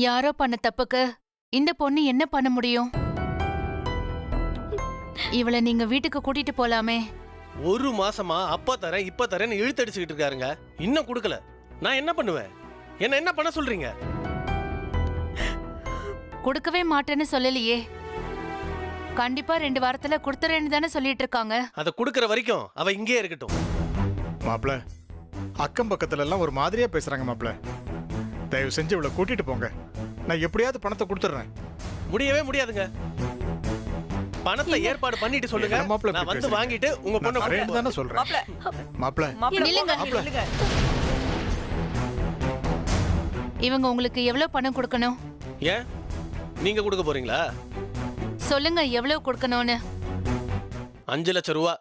யாரோ பண்ண தப்புக்கு இந்த பொண்ணு என்ன பண்ண முடியும்? இவளை நீங்க வீட்டுக்கு கூட்டிட்டு போலாமே. ஒரு மாசமா அப்பா தரேன் இப்ப தரேன்னு இழுத்தடிச்சுக்கிட்டு இருக்காருங்க. இன்னும் கொடுக்கல. நான் என்ன பண்ணுவேன்? என்ன பண்ண சொல்றீங்க? கொடுக்கவே மாட்டேன்னு சொல்லலையே. கண்டிப்பா 2 வாரத்துல கொடுத்துறேன்னு தானே சொல்லிட்டு இருக்காங்க. அதை கொடுக்கற வரைக்கும் அவ இங்கேயே இருக்கட்டும். மாப்பிள, அக்கம் பக்கத்துல எல்லாம் ஒரு மாதிரியா பேசுறாங்க மாப்பிள. தயவு செஞ்சு இவளை கூட்டிட்டு போங்க. நான் எப்படியாவது பணத்தை கொடுத்துறேன். முடியவே முடியாதுங்க. பணத்தை ஏற்பாடு பண்ணிட்டு சொல்லுங்க. நான் வந்து வாங்கிட்டு உங்க பொண்ணு வரேன்னு தானே சொல்றேன். மாப்பிள, நில்லுங்க. மாப்பிள. இவங்க உங்களுக்கு எவ்வளவு பணம் கொடுக்கணும்? ஏன் நீங்க கொடுக்க போறீங்களா? சொல்லுங்க எவ்வளவு கொடுக்கணும்னு. 5 லட்சம் ரூபா.